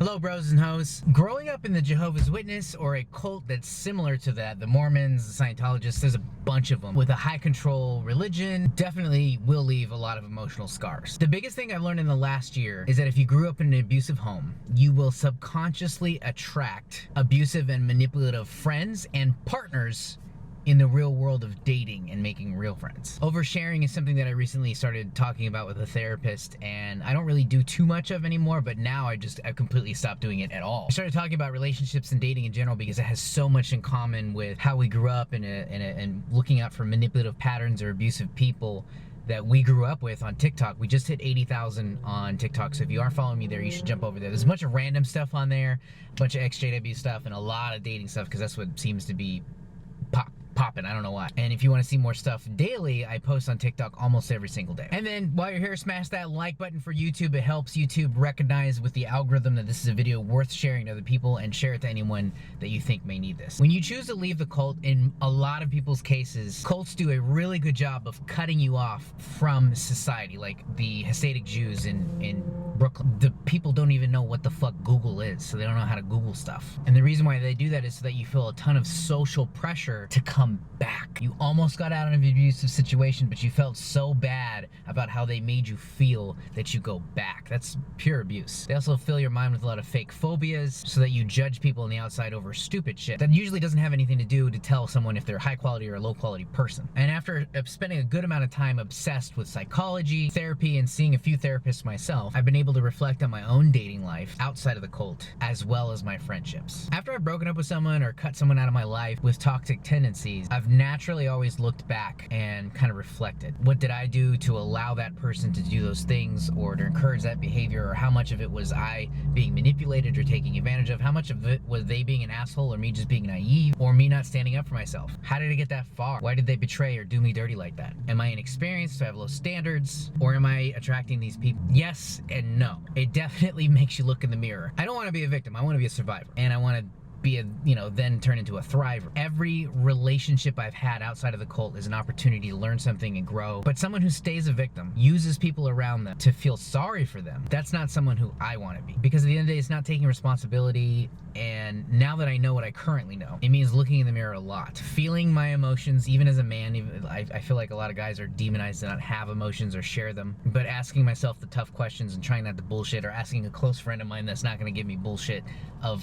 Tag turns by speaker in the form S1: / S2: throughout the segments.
S1: Hello, bros and hoes. Growing up in the Jehovah's Witness or a cult that's similar to that, the Mormons, the Scientologists, there's a bunch of them, with a high control religion, definitely will leave a lot of emotional scars. The biggest thing I've learned in the last year is that if you grew up in an abusive home, you will subconsciously attract abusive and manipulative friends and partners in the real world of dating and making real friends. Oversharing is something that I recently started talking about with a therapist, and I don't really do too much of anymore, but now I've completely stopped doing it at all. I started talking about relationships and dating in general because it has so much in common with how we grew up and looking out for manipulative patterns or abusive people that we grew up with on TikTok. We just hit 80,000 on TikTok, so if you aren't following me there, you should jump over there. There's a bunch of random stuff on there, a bunch of EXJW stuff, and a lot of dating stuff, because that's what seems to be popping. I don't know why. And if you want to see more stuff daily, I post on TikTok almost every single day. And then while you're here, smash that like button for YouTube. It helps YouTube recognize with the algorithm that this is a video worth sharing to other people, and share it to anyone that you think may need this. When you choose to leave the cult, in a lot of people's cases, cults do a really good job of cutting you off from society. Like the Hasidic Jews in Brooklyn, the people don't even know what the fuck Google is, so they don't know how to Google stuff. And the reason why they do that is so that you feel a ton of social pressure to come back. You almost got out of an abusive situation, but you felt so bad about how they made you feel that you go back. That's pure abuse. They also fill your mind with a lot of fake phobias so that you judge people on the outside over stupid shit that usually doesn't have anything to do to tell someone if they're a high quality or a low quality person. And after spending a good amount of time obsessed with psychology, therapy, and seeing a few therapists myself, I've been able to reflect on my own dating life outside of the cult, as well as my friendships. After I've broken up with someone or cut someone out of my life with toxic tendencies, I've naturally always looked back and kind of reflected. What did I do to allow that person to do those things, or to encourage that behavior, or how much of it was I being manipulated or taking advantage of? How much of it was they being an asshole, or me just being naive, or me not standing up for myself? How did I get that far? Why did they betray or do me dirty like that? Am I inexperienced? Do I have low standards? Or am I attracting these people? Yes and no. It definitely makes you look in the mirror. I don't want to be a victim. I want to be a survivor. And I want to be a, then turn into a thriver. Every relationship I've had outside of the cult is an opportunity to learn something and grow. But someone who stays a victim, uses people around them to feel sorry for them, that's not someone who I want to be. Because at the end of the day, it's not taking responsibility. And now that I know what I currently know, it means looking in the mirror a lot. Feeling my emotions, even as a man. I feel like a lot of guys are demonized to not have emotions or share them. But asking myself the tough questions and trying not to bullshit, or asking a close friend of mine that's not going to give me bullshit of,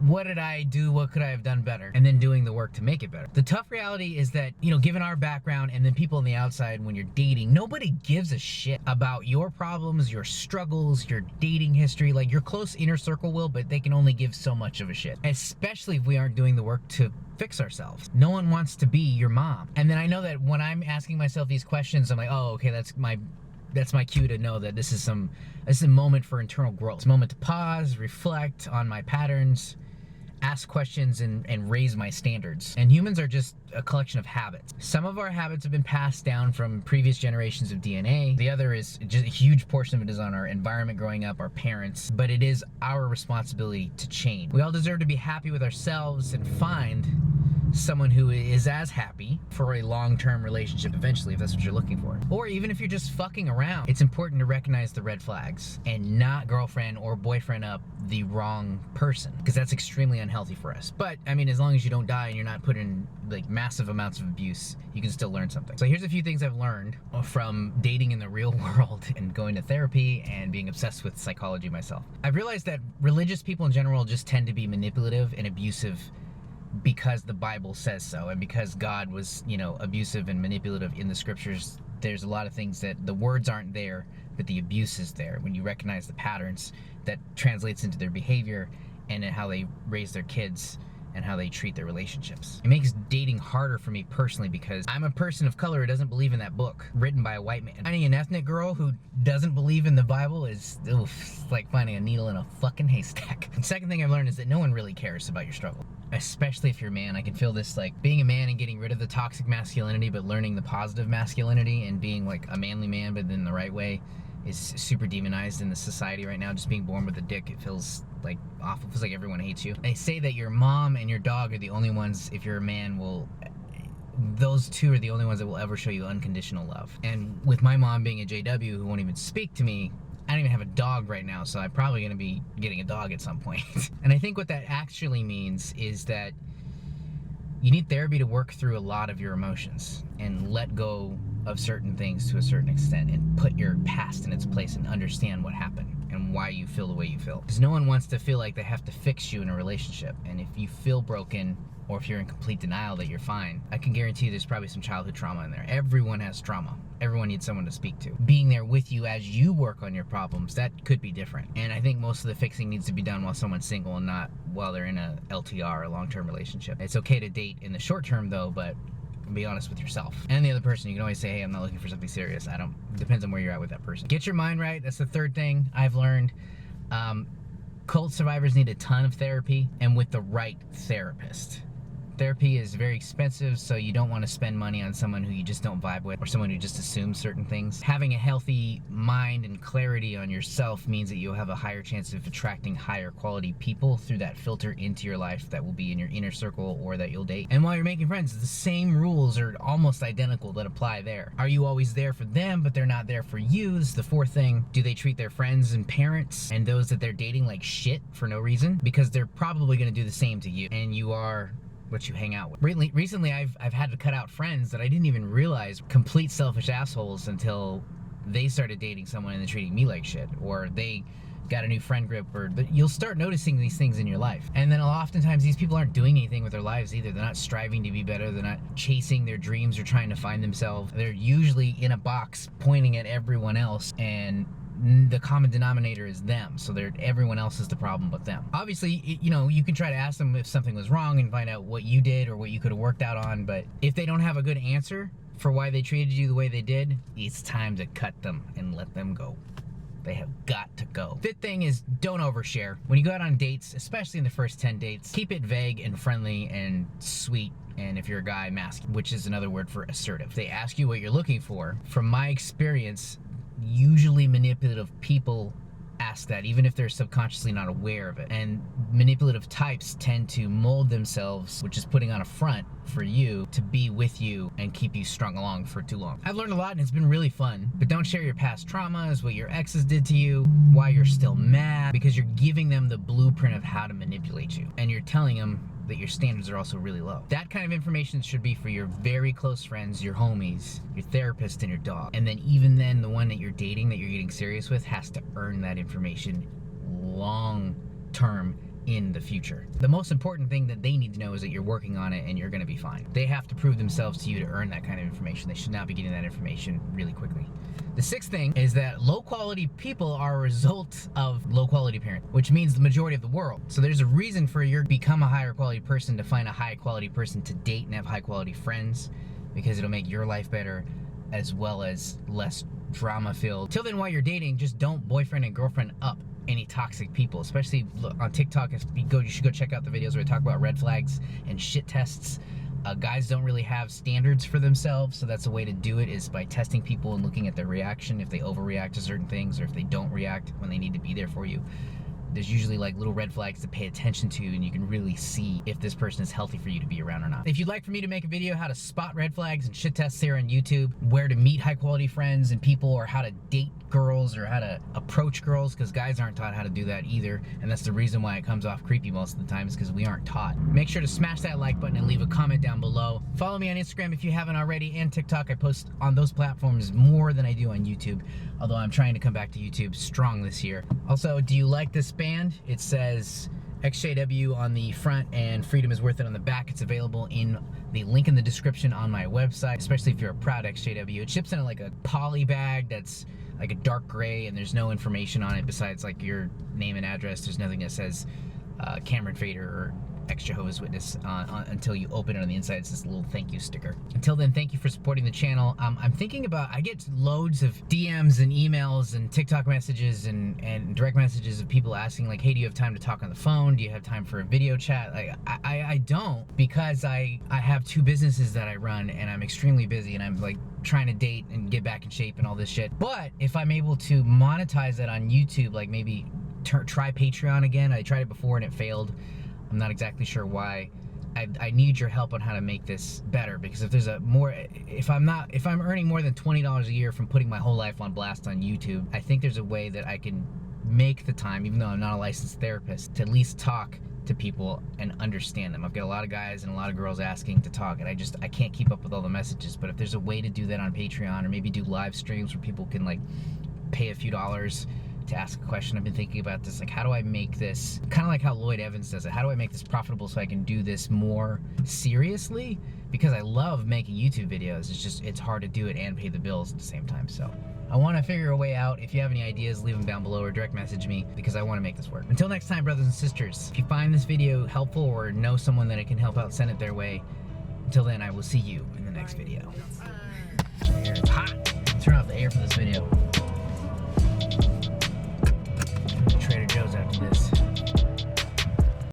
S1: what did I do? What could I have done better? And then doing the work to make it better. The tough reality is that, given our background and then people on the outside, when you're dating, nobody gives a shit about your problems, your struggles, your dating history. Like, your close inner circle will, but they can only give so much of a shit. Especially if we aren't doing the work to fix ourselves. No one wants to be your mom. And then I know that when I'm asking myself these questions, I'm like, oh, okay, that's my cue to know that this is a moment for internal growth. It's a moment to pause, reflect on my patterns, ask questions, and raise my standards. And humans are just a collection of habits. Some of our habits have been passed down from previous generations of DNA. The other is just a huge portion of it is on our environment growing up, our parents. But it is our responsibility to change. We all deserve to be happy with ourselves and find someone who is as happy for a long-term relationship eventually, if that's what you're looking for. Or even if you're just fucking around, it's important to recognize the red flags and not girlfriend or boyfriend up the wrong person, because that's extremely unhealthy for us. But I mean, as long as you don't die and you're not put in like massive amounts of abuse, you can still learn something. So here's a few things I've learned from dating in the real world and going to therapy and being obsessed with psychology myself. I've realized that religious people in general just tend to be manipulative and abusive because the Bible says so, and because God was, abusive and manipulative in the scriptures. There's a lot of things that the words aren't there, but the abuse is there. When you recognize the patterns, that translates into their behavior and in how they raise their kids and how they treat their relationships. It makes dating harder for me personally, because I'm a person of color who doesn't believe in that book written by a white man. Finding an ethnic girl who doesn't believe in the Bible is like finding a needle in a fucking haystack. The second thing I've learned is that no one really cares about your struggle, especially if you're a man. I can feel this, like, being a man and getting rid of the toxic masculinity, but learning the positive masculinity and being like a manly man, but in the right way, is super demonized in the society right now. Just being born with a dick, it feels like awful. It feels like everyone hates you. They say that your mom and your dog are the only ones, if you're a man, those two are the only ones that will ever show you unconditional love. And with my mom being a JW who won't even speak to me, I don't even have a dog right now, so I'm probably going to be getting a dog at some point. And I think what that actually means is that you need therapy to work through a lot of your emotions and let go of certain things to a certain extent and put your past in its place and understand what happened and why you feel the way you feel. Because no one wants to feel like they have to fix you in a relationship. And if you feel broken, or if you're in complete denial that you're fine, I can guarantee you there's probably some childhood trauma in there. Everyone has trauma. Everyone needs someone to speak to. Being there with you as you work on your problems, that could be different. And I think most of the fixing needs to be done while someone's single and not while they're in a LTR, a long-term relationship. It's okay to date in the short term though, but be honest with yourself. And the other person, you can always say, hey, I'm not looking for something serious. Depends on where you're at with that person. Get your mind right. That's the third thing I've learned. Cult survivors need a ton of therapy, and with the right therapist. Therapy is very expensive, so you don't want to spend money on someone who you just don't vibe with or someone who just assumes certain things. Having a healthy mind and clarity on yourself means that you'll have a higher chance of attracting higher quality people through that filter into your life that will be in your inner circle or that you'll date. And while you're making friends, the same rules are almost identical that apply there. Are you always there for them, but they're not there for you? This is the fourth thing. Do they treat their friends and parents and those that they're dating like shit for no reason? Because they're probably going to do the same to you, and you are what you hang out with. Recently, I've had to cut out friends that I didn't even realize complete selfish assholes until they started dating someone and then treating me like shit, or they got a new friend group, or you'll start noticing these things in your life. And then oftentimes these people aren't doing anything with their lives either. They're not striving to be better. They're not chasing their dreams or trying to find themselves. They're usually in a box pointing at everyone else, and the common denominator is them, so everyone else is the problem but them. Obviously, you can try to ask them if something was wrong and find out what you did or what you could have worked out on, but if they don't have a good answer for why they treated you the way they did, it's time to cut them and let them go. They have got to go. Fifth thing is, don't overshare. When you go out on dates, especially in the first 10 dates, keep it vague and friendly and sweet. And if you're a guy, masculine, which is another word for assertive. If they ask you what you're looking for, from my experience, usually manipulative people ask that, even if they're subconsciously not aware of it. And manipulative types tend to mold themselves, which is putting on a front for you to be with you and keep you strung along for too long. I've learned a lot and it's been really fun, but don't share your past traumas, what your exes did to you, why you're still mad, because you're giving them the blueprint of how to manipulate you. And you're telling them that your standards are also really low. That kind of information should be for your very close friends, your homies, your therapist, and your dog. And then even then, the one that you're dating, that you're getting serious with, has to earn that information long term in the future. The most important thing that they need to know is that you're working on it and you're gonna be fine. They have to prove themselves to you to earn that kind of information. They should not be getting that information really quickly. The sixth thing is that low quality people are a result of low quality parents, which means the majority of the world. So there's a reason for you to become a higher quality person, to find a high quality person to date and have high quality friends, because it'll make your life better as well as less drama filled. Till then, while you're dating, just don't boyfriend and girlfriend up any toxic people, especially on TikTok. You should go check out the videos where I talk about red flags and shit tests. Guys don't really have standards for themselves, so that's a way to do it, is by testing people and looking at their reaction, if they overreact to certain things or if they don't react when they need to be there for you. There's usually like little red flags to pay attention to, and you can really see if this person is healthy for you to be around or not. If you'd like for me to make a video how to spot red flags and shit tests here on YouTube, where to meet high quality friends and people, or how to date girls or how to approach girls, because guys aren't taught how to do that either, and that's the reason why it comes off creepy most of the time, is because we aren't taught. Make sure to smash that like button and leave a comment down below. Follow me on Instagram if you haven't already, and TikTok. I post on those platforms more than I do on YouTube, although I'm trying to come back to YouTube strong this year. Also, do you like this band? It says EXJW on the front and Freedom is Worth It on the back. It's available in the link in the description on my website, especially if you're a proud EXJW. It ships in like a poly bag that's like a dark gray, and there's no information on it besides like your name and address. There's nothing that says Cameron Fader or ex-Jehovah's Witness until you open it. On the inside, it's this little thank you sticker. Until then, thank you for supporting the channel. I'm thinking about, I get loads of DMs and emails and TikTok messages and direct messages of people asking like, hey, do you have time to talk on the phone? Do you have time for a video chat? Like, I don't, because I have two businesses that I run, and I'm extremely busy, and I'm like trying to date and get back in shape and all this shit. But if I'm able to monetize that on YouTube, like maybe try Patreon again. I tried it before and it failed. I'm not exactly sure why. I need your help on how to make this better, because if I'm earning more than $20 a year from putting my whole life on blast on YouTube, I think there's a way that I can make the time, even though I'm not a licensed therapist, to at least talk to people and understand them. I've got a lot of guys and a lot of girls asking to talk, and I can't keep up with all the messages. But if there's a way to do that on Patreon, or maybe do live streams where people can like pay a few dollars to ask a question. I've been thinking about this, like, how do I make this kind of like how Lloyd Evans does it? How do I make this profitable so I can do this more seriously? Because I love making YouTube videos. It's hard to do it and pay the bills at the same time. So I want to figure a way out. If you have any ideas, leave them down below or direct message me, because I want to make this work. Until next time, brothers and sisters, if you find this video helpful or know someone that it can help out, send it their way. Until then, I will see you in the next video. It's hot. Turn off the air for this video. Trader Joe's after this.